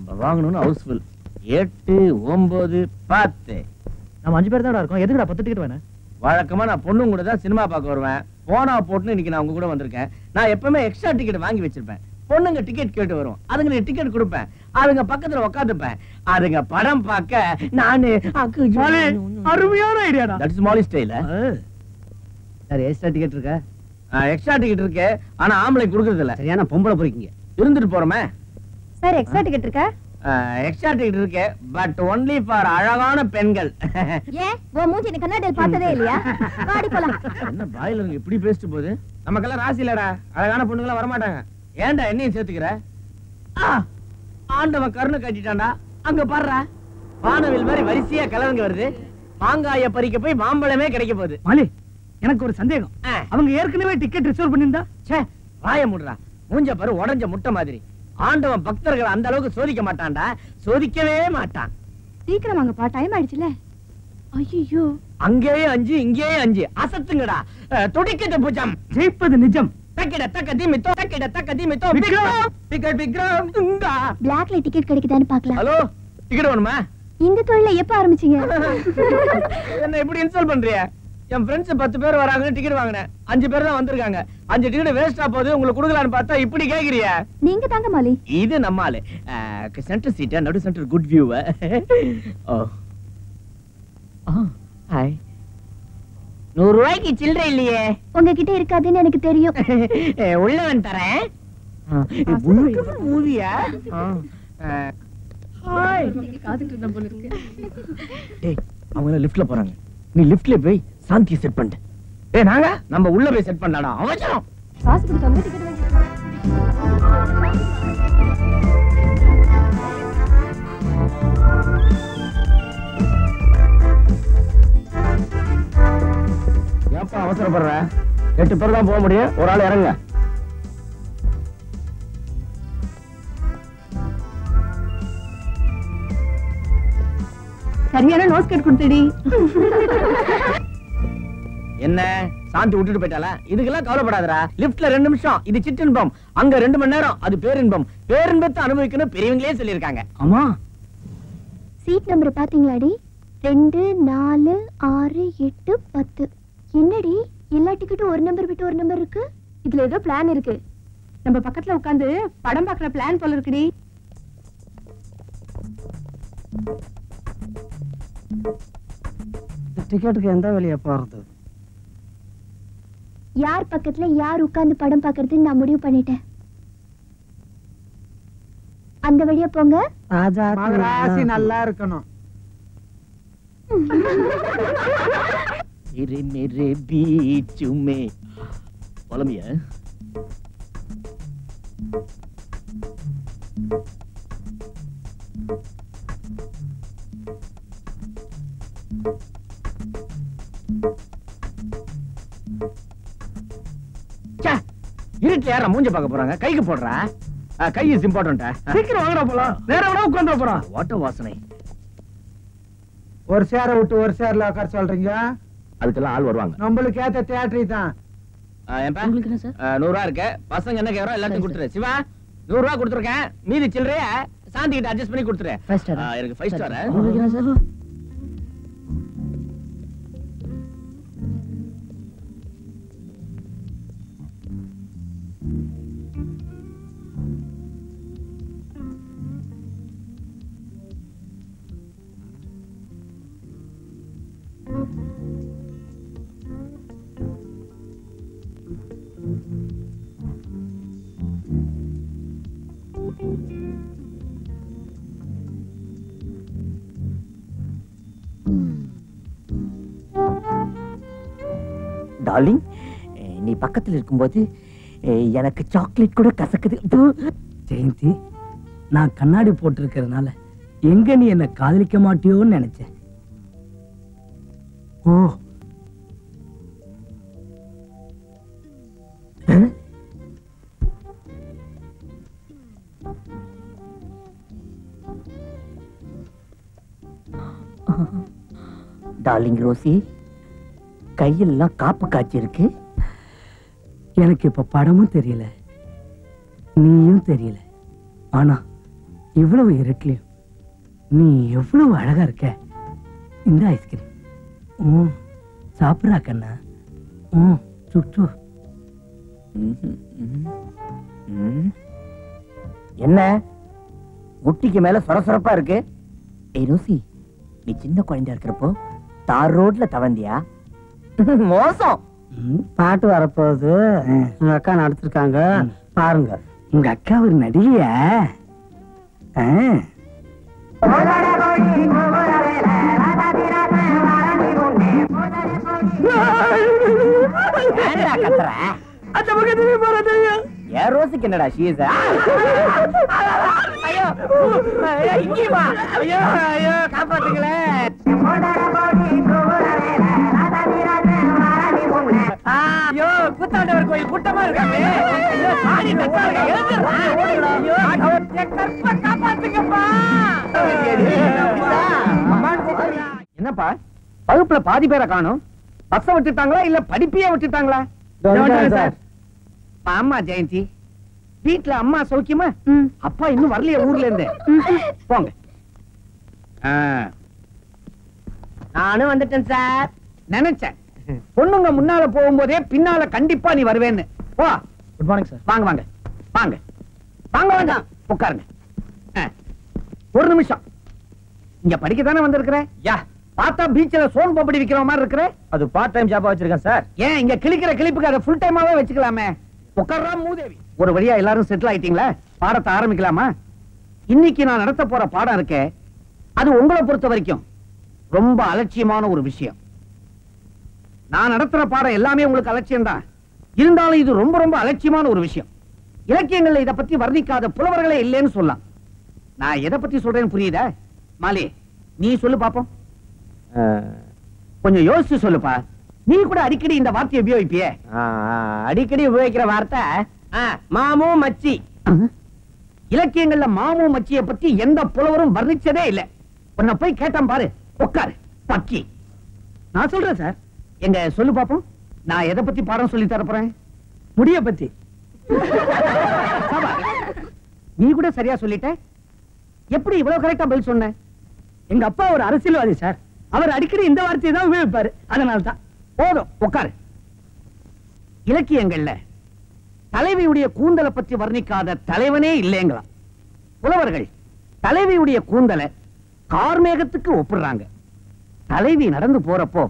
நம்ம வாங்கணும்னு ஹவுஸ்ஃபுல் 8 9 10 நம்ம 5 பேர் தான் இருக்கோம். எதுக்குடா 10 டிக்கெட் வேணும்? வழக்கமா நான் பொண்ணுங்க கூட தான் சினிமா பார்க்க வருவேன். போனா போட்டுன்னு இன்னைக்கு நான் உங்க கூட வந்திருக்கேன். நான் எப்பவுமே எக்ஸ்ட்ரா டிக்கெட் வாங்கி வச்சிருப்பேன். பொண்ணுங்க டிக்கெட் கேட்டு வரும், அதுங்க டிக்கெட் கொடுப்பேன், அதுங்க பக்கத்துல உட்காந்துப்பேன், அதுங்க படம் பார்க்க நானு. அருமையான ஐடியாடா. That is Mali style. Sir extra ticket இருக்கா? எக்ஸ்ட்ரா டிக்கெட் இருக்கு, ஆனா ஆம்பளை கொடுக்கறது இல்ல. சரியான பொம்பளை போறீங்க. இருந்துட்டு போறோமே. சார் எக்ஸ்ட்ரா டிக்கெட் இருக்கா? எக்ஸ்ட்ரா டிக்கெட் இருக்கு, பட் ஒன்லி ஃபார் அழகான பெண்கள். ஏன் உன் மூஞ்சி நீ கண்ணாடியில் பார்த்ததே இல்லையா? வாடி போலாம். என்ன பாயிலருங்க இப்படி பேசிட்டு போகுது? நமக்கெல்லாம் ராசி இல்லடா, அழகான பொண்ணுங்களாம் வரமாட்டாங்க. ஏன்டா என்னையும் சேர்த்துக்கிற? ஆண்டவன் கருணை கட்டிட்டான்டா. அங்க பாடுறா, வானவில் மாதிரி வரிசையா கலருங்க வருது. மாங்காய பறிக்க போய் மாம்பழமே கிடைக்க போகுது. மாலி, எனக்கு ஒரு சந்தேகம். அவங்க ஏற்கனவே டிக்கெட் ரிசர்வ் பண்ணிருந்தா? வாய முடுறா, மூஞ்ச பாரு உடஞ்ச முட்டை மாதிரி. ஆண்டவன் பக்தர்களை அந்த அளவுக்கு சோதிக்க மாட்டான்டா, சோதிக்கவே மாட்டான். சீக்கிரம் வாங்கப்பா, டைம் ஆயிடுச்சுல. ஐயோ, அங்கேயே 5 இங்கேயே 5 அசத்துங்கடா. துடிக்கிட்ட பூஜம், ஜெயிப்பது நிஜம். தக்கிட தக்க திமித்தோ, தக்கிட தக்க திமித்தோ. விக்ரம் டிக்கெட் விக்ரம் இங்கா. பிளாக்ல டிக்கெட் கிடைக்குதான்னு பார்க்கலாம். ஹலோ, டிக்கெட் வேணுமா? இந்த தொழிலை எப்ப ஆரம்பிச்சீங்க? என்ன இப்படி இன்சல்ட் பண்றிய? என் ஃப்ரெண்ட்ஸ் 10 பேர் வராங்க, டிக்கெட் வாங்கினேன். 5 பேர் தான் வந்திருக்காங்க. 5 டிக்கெட் வேஸ்டா போகுது, உங்களுக்கு கொடுக்கலான்னு பார்த்தா இப்படி கேக்குறிய. நீங்க தாங்க மாலி. இது நம்ம ஆளு. சென்டர் சீட், நடு சென்டர், குட் வியூ. ஹாய். 100 ரூபாய்க்கு சில்லறை இல்லையே. உங்ககிட்ட இருக்காதுன்னு எனக்கு தெரியும். உள்ளவன் தரேன். மூவியா? ஹாய். காத்துட்டு இருந்த போல இருக்கு. டேய், அவங்க லிஃப்ட்ல போறாங்க. நீ லிஃப்ட்ல போய் சாந்தி செட் பண்ணு. டேய், நாங்க நம்ம உள்ள போய் செட் பண்ணலாம்டா. அவசரம். காசு கொடுத்தாங்க டிக்கெட் வாங்கிக்கலாம். ஏப்பா அவசரப்படுற? 8 பேர் தான் போக முடியும், ஒரு ஆள் இறங்க. சரியான நோஸ் கட் கொடுத்துடி. என்ன சாந்தி விட்டுட்டு போயிட்டாளா? இதுக்கெல்லாம் கவலைப்படாதடா. லிஃப்ட்ல 2 நிமிஷம், இது சிற்றின்பம். அங்க 2 மணி நேரம், அது பேரின்பம். பேரின்பத்தை அனுபவிக்கணும் பெரியவங்களே சொல்லியிருக்காங்க. ஆமா. சீட் நம்பர் பாத்தீங்களாடி? 2 4 6 8 10. என்னடி எல்லா டிக்கெட்டும் ஒரு நம்பர் விட்டு ஒரு நம்பர் இருக்கு? இதுல ஏதோ பிளான் இருக்கு. நம்ம பக்கத்துல உட்கார்ந்து படம் பார்க்கற பிளான் போல இருக்குடி. டிக்கெட்டுக்கு எந்த வழியா போறது? யார் பக்கத்துல யார் உட்கார்ந்து படம் பார்க்கறதுன்னு நான் முடிவு பண்ணிட்டேன். அந்த வழியா போங்க. ராசி நல்லா இருக்கணும். मेरे बीच में பழமியா? இருட்டுல யாரா மூஞ்ச பார்க்க போறாங்க? கைக்கு போடுறா. Guy is important. சீக்கிரம் வாங்கடா போலாம். நேரா விட உட்கார்ந்து போறோம். வாட்ட வாசனை. ஒரு சேர விட்டு ஒரு சேர்ல உட்கார சொல்றீங்க? அதுக்கெல்லாம் ஆள் வருவாங்க. நம்மளுக்கு ஏத்த தியேட்டர் தான். ஏன்பா? உங்களுக்கு என்ன சார்? 100 ரூபாய் இருக்கு. பசங்க என்ன கேக்குறோம் எல்லாத்தையும் கொடுத்துரு. சிவா 100 ரூபாய் கொடுத்துருக்கேன். மீதி சில்லறைய சாந்தி கிட்ட அட்ஜஸ்ட் பண்ணி கொடுத்துரு. எனக்கு 5 ஸ்டார். உங்களுக்கு என்ன சார்? டார்லிங், நீ பக்கத்துல இருக்கும்போது எனக்கு சாக்லேட் கூட கசக்குது. ஜெயந்தி, நான் கண்ணாடி போட்டு இருக்கிறதுனால எங்க நீ என்ன காதலிக்க மாட்டியோன்னு நினைச்சேன். ஓ, டார்லிங் ரோசி, கையெல்லாம் காப்பு காய்ச்சி இருக்கு. எனக்கு இப்ப படமும் தெரியல, நீயும் தெரியல. ஆனா இவ்வளவு இருட்லயும் நீ எவ்வளவு அழகா இருக்க. இந்த ஐஸ்கிரீம் சாப்பிட்றா கண்ணா. சுச்சு. என்ன முட்டிக்கு மேல சொரசொரப்பா இருக்கு? ஏய் ரோசி, நீ சின்ன குழந்தையா இருக்கிறப்போ தார் ரோட்ல தவந்தியா? மோசம். பாட்டு வரப்போகுது. உங்க அக்கா நடத்திருக்காங்க பாருங்க. உங்க அக்கா ஒரு நடிகையா? ஏன் ரோசிக்கு என்னடா ஷீஸ்? ஐயோ இங்கேயுமா? ஐயோ ஐயோ காப்பாத்துங்களே. ஐயோ கூத்தாண்டவர் கோயில் கூட்டமா இருக்காங்க. என்னப்பா வகுப்புல பாதி பேரை காணும்? பஸ்ஸ விட்டுட்டாங்களா இல்ல படிப்பையே விட்டுட்டாங்களா? சார் ஆமா ஜெயந்தி, வீட்டுல அம்மா சௌக்கியமா? அப்பா இன்னும் வரலையே ஊர்ல இருந்து? போங்க. நானும் வந்துட்டேன் சார். நினைச்சேன் பொண்ணுங்க முன்னால போகும்போதே பின்னால கண்டிப்பா நீ வருவேன்னு. போ. Good morning sir. வாங்க வாங்க வாங்க வாங்க வாங்க உட்காருங்க. ஒரு நிமிஷம், இங்க படிக்க தானே வந்திருக்கிற? யா, பார்த்தா பீச்ல சோன் பப்படி விக்கிற மாதிரி இருக்கிற. அது பார்ட் டைம் ஜாபா வச்சிருக்கேன் சார். ஏன் இங்க கிளிக்கிற கிளிப்புக்கு அதை ஃபுல் டைமாவே வச்சுக்கலாமே? உட்கார்றா மூதேவி. ஒரு வழியா எல்லாரும் செட்டில் ஆயிட்டீங்களா? பாடத்தை ஆரம்பிக்கலாமா? இன்னைக்கு நான் நடத்த போற பாடம் இருக்கே, அது உங்களை பொறுத்த வரைக்கும் ரொம்ப அலட்சியமான ஒரு விஷயம். நான் நடத்துற பாடம் எல்லாமே உங்களுக்கு அலட்சியம் தான். இருந்தாலும் இது ரொம்ப ரொம்ப அலட்சியமான ஒரு விஷயம். இலக்கியங்கள்ல இதை பத்தி வர்ணிக்காத புலவர்களே இல்லைன்னு சொல்லலாம். நான் எதை பத்தி சொல்றேன்னு புரியுதா? மாலி, நீ சொல்லு பாப்போம். கொஞ்சம் யோசிச்சு சொல்லுப்பா. நீ கூட அடிக்கடி இந்த வார்த்தையை உபயோகிப்பியே. அடிக்கடி உபயோகிக்கிற வார்த்தை மாமு மச்சி. இலக்கியங்கள்ல மாமு மச்சியை பத்தி எந்த புலவரும் வர்ணிச்சதே இல்ல. உன்னை போய் கேட்டான் பாரு. உட்காரு பக்கி. நான் சொல்றேன் சார். எங்க சொல்லு பாப்போம். நான் எதை பத்தி பாடம் சொல்லி தரப்போறேன்? முடிய பத்தி. நீ கூட சரியா சொல்லிட்ட. எப்படி இவ்வளவு கரெக்டா பதில் சொன்ன? எங்க அப்பா ஒரு அரசியல்வாதி சார். அவர் அடிக்கடி இந்த வார்த்தையை தான் உபயோகிப்பாரு. அதனால்தான். போதும் உட்காரு. இலக்கியங்கள்ல தலைவியுடைய கூந்தலை பத்தி வர்ணிக்காத தலைவனே இல்லைங்களா? புலவர்கள் தலைவியுடைய கூந்தலை கார்மேகத்துக்கு ஒப்பிடுறாங்க. தலைவி நடந்து போறப்போ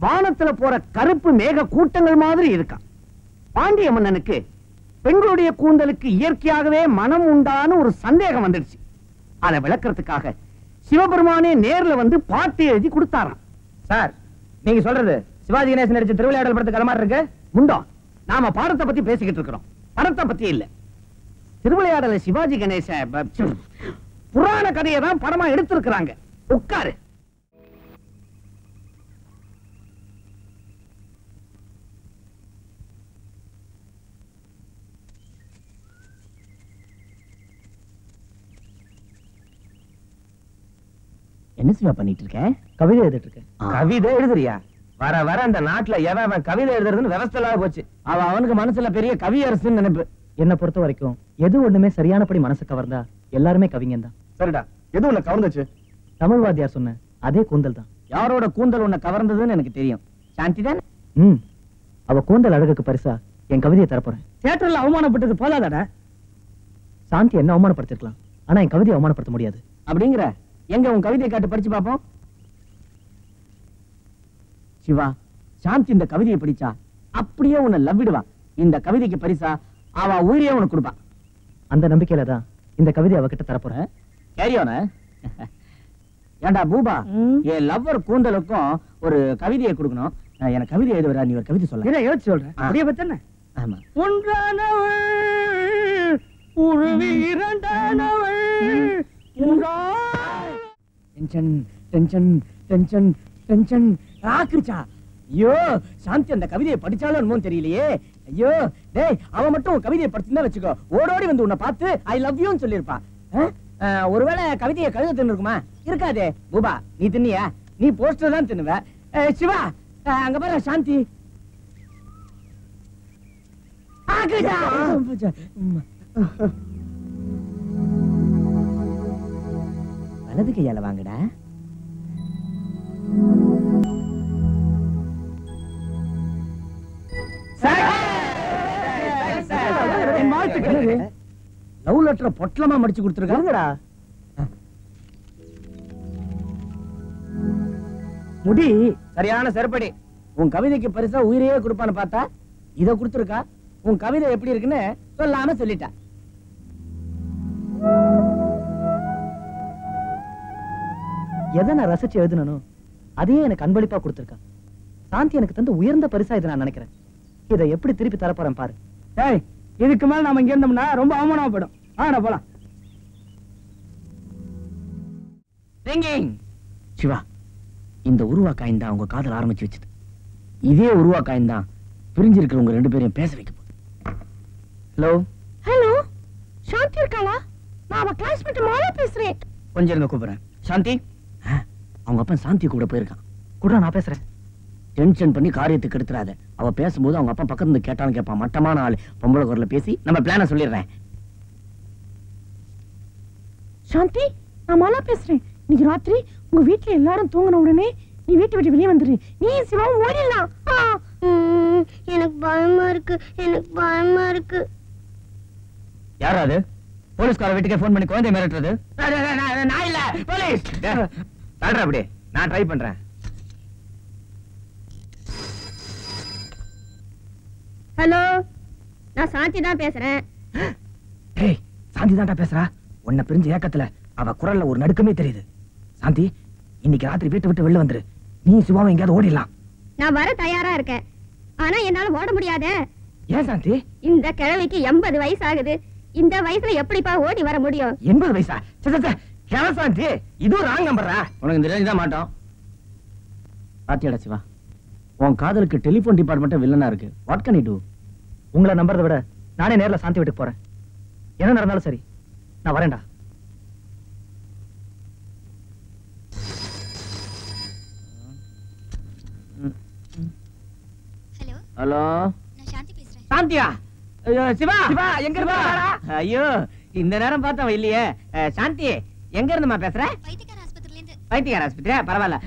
வானத்துல போற கருப்பு மேக கூட்டங்கள் மாதிரி இருக்கான். பாண்டிய மன்னனுக்கு பெண்களுடைய கூந்தலுக்கு இயற்கையாகவே மனம் உண்டான ஒரு சந்தேகம் வந்துடுச்சு. அதை விளக்கறதுக்காக சிவபெருமானே நேர்ல வந்து பாட்டு எழுதி கொடுத்தாராம். சார், நீங்க சொல்றது சிவாஜி கணேசன் நடிச்ச திருவிளையாடல் படத்துக்கு அது மாதிரி இருக்கு. முண்டோ, நாம பாடத்தை பத்தி பேசிக்கிட்டு இருக்கிறோம், படத்தை பத்தி இல்ல. திருவிளையாடல சிவாஜி கணேச புராண கதையை தான் படமா எடுத்திருக்கிறாங்க. உட்காரு. என்ன சிவா பண்ணிட்டு இருக்க? கவிதை எழுதிட்டு இருக்கேன். கவிதை எழுதுறியா? வர வர அந்த நாட்டுல எவன் கவிதை எழுதுறதுன்னு விவசாய இல்லாத போச்சு. அவனுக்கு மனசுல பெரிய கவியரசுன்னு நினைப்பு. என்ன பொறுத்த வரைக்கும் எது ஒண்ணுமே சரியானபடி மனசு கவர்ந்தா எல்லாருமே கவிஞன் தான். சரிடா, எது உன்னை கவர்ந்துச்சு? தமிழ் வாத்தியார் சொன்ன அதே கூந்தல் தான். யாரோட கூந்தல் உன்னை கவர்ந்ததுன்னு எனக்கு தெரியும். சாந்தி தான். அவ கூந்தல் அழகுக்கு பரிசா என் கவிதையை தரப்போறேன். தியேட்டர்ல அவமானப்பட்டது போதாதடா. சாந்தி என்ன அவமானப்படுத்திருக்கலாம், ஆனா என் கவிதையை அவமானப்படுத்த முடியாது. அப்படிங்கிற? எங்க உன் கவிதையை காட்டு, படிச்சு பாப்போம். சிவா, சாந்தி இந்த கவிதையை படிச்சா அப்படியே உன்னை லவ்விடுவா. இந்த கவிதைக்கு பரிசா அவ உயிரையே உனக்கு கொடுப்பா. அந்த நம்பிக்கையில தான் இந்த கவிதை அவகிட்ட தரப்போறேன். கேரியோன. ஏண்டா பூபா, என் லவ்வர் கூந்தலுக்கும் ஒரு கவிதையை கொடுக்கணும். எனக்கு கவிதை எழுதுவரா? நீ ஒரு கவிதை சொல்ல. யோசிச்சு சொல்றேன். அப்படியே பத்தன. ஆமா. ஒன்றானவள் உருவி இரண்டானவள். டென்ஷன் டென்ஷன் டென்ஷன் டென்ஷன் ஆக்குச்சா. ஐயோ, சாந்தி அந்த கவிதையை படிச்சாலும் என்னமோ தெரியலையே. ஐயோ டேய், அவன் மட்டும் கவிதையை படிச்சுதான் வச்சுக்கோ, ஓடோடி வந்து உன்னை பார்த்து ஐ லவ் யூன்னு சொல்லியிருப்பா. ஒருவேளை கவிதையை கழுத தின்னு இருக்குமா? இருக்காதே. பூபா, நீ தின்னியா? நீ போஸ்டர் தான் தின்னுவ. சிவா, அங்க பாரு சாந்தி. வலது கையால வாங்கடா. லவ் லெட்டர் பொட்டலமா மடிச்சு கொடுத்துருக்காங்கடா. முடி சரியான செருப்படி. உன் கவிதைக்கு பரிசா உயிரையே கொடுப்பான்னு பார்த்தா இத கொடுத்துருக்கா. உன் கவிதை எப்படி இருக்குன்னு சொல்லாம சொல்லிட்டா. எதை நான் ரசிச்சு எழுதுனோ அதையே எனக்கு அன்பளிப்பா கொடுத்துருக்கா. சாந்தி எனக்கு தந்து உயர்ந்த பரிசா இதை நான் நினைக்கிறேன். இதை எப்படி திருப்பி தரப்போறேன் பாரு. ஏய், இதுக்கு மேல நாம இங்க இருந்தோம்னா ரொம்ப அவமானப்படும். ஆனா போலாம். சிவா, இந்த உருவாக்காயின் தான் உங்க காதல் ஆரம்பிச்சு வச்சது. இதே உருவாக்காயின் தான் பிரிஞ்சிருக்கிற உங்க 2 பேரையும் பேச வைக்க போகுது. ஹலோ ஹலோ, சாந்தி இருக்காளா? நான் அவ கிளாஸ்மேட் மாலா பேசுறேன். கொஞ்சம் இருங்க, கூப்பிடுறேன். சாந்தி, அவங்க அப்பா சாந்தி கூட போயிருக்கான். கூட நான் பேசுறேன். டென்ஷன் பண்ணி காரியத்துக்கு எடுத்துறாத. அவ பேசும்போது அவங்க அப்பா பக்கத்துல இருந்து கேட்டாலும் கேட்பான். மட்டமான ஆளு. பொம்பளை குரல்ல பேசி நம்ம பிளான சொல்லிடுறேன். சாந்தி, நான் மாலா பேசுறேன். இன்னைக்கு ராத்திரி உங்க வீட்ல எல்லாரும் தூங்கின உடனே நீ வீட்டை விட்டு வெளியே வந்துரு. நீ சிவாவும் ஓடிடலாம். எனக்கு பயமா இருக்கு, எனக்கு பயமா இருக்கு. யாராவது போலீஸ்கார வீட்டுக்கே போன் பண்ணி குழந்தை மிரட்டுறது? நான் இல்ல, போலீஸ். தள்ளுற அப்படி, நான் ட்ரை பண்றேன். ஹலோ, நான் சாந்தி தான் பேசுறேன். ஏய், சாந்தி தான்டா பேசுறா. உன்னை பிரிஞ்ச ஏக்கத்துல அவ குரல்ல ஒரு நடுக்கமே தெரியுது. சாந்தி, இன்னைக்கு ராத்திரி வீட்டை விட்டு வெளில வந்துரு. நீ சிவாவை எங்கேயாவது ஓடிடலாம். நான் வர தயாரா இருக்கேன். ஆனா என்னால ஓட முடியாதே. ஏன் சாந்தி? இந்த கிழவிக்கு 80 வயசு ஆகுது. இந்த வயசுல எப்படிப்பா ஓடி வர முடியும்? 80 வயசா? சாந்தி, இது ராங் நம்பரா? உனக்கு இந்த ரேஞ்ச் தான் மாட்டோம். பாத்தியாடா சிவா, உன் காதலுக்கு டெலிபோன் டிபார்ட்மெண்ட் வில்லனா இருக்கு. What can you to? உங்களை நம்புறதை விட நானே நேர்ல சாந்தி வீட்டுக்கு போறேன். என்ன நடந்தாலும் சரி, நான் வரேன்டா. ஹலோ, ஹலோ, நான் சாந்தி பேசுறேன். சாந்தியா? சிவா, சிவா எங்க இருக்க? ஐயோ, இந்த நேரம் பார்த்தா இல்லையே. சாந்தி, எங்க இருந்துமா பேசுற? பைத்தியக்கார ஆஸ்பத்திரியில இருந்து. பைத்தியக்கார ஆஸ்பத்திரியா? பரவாயில்ல.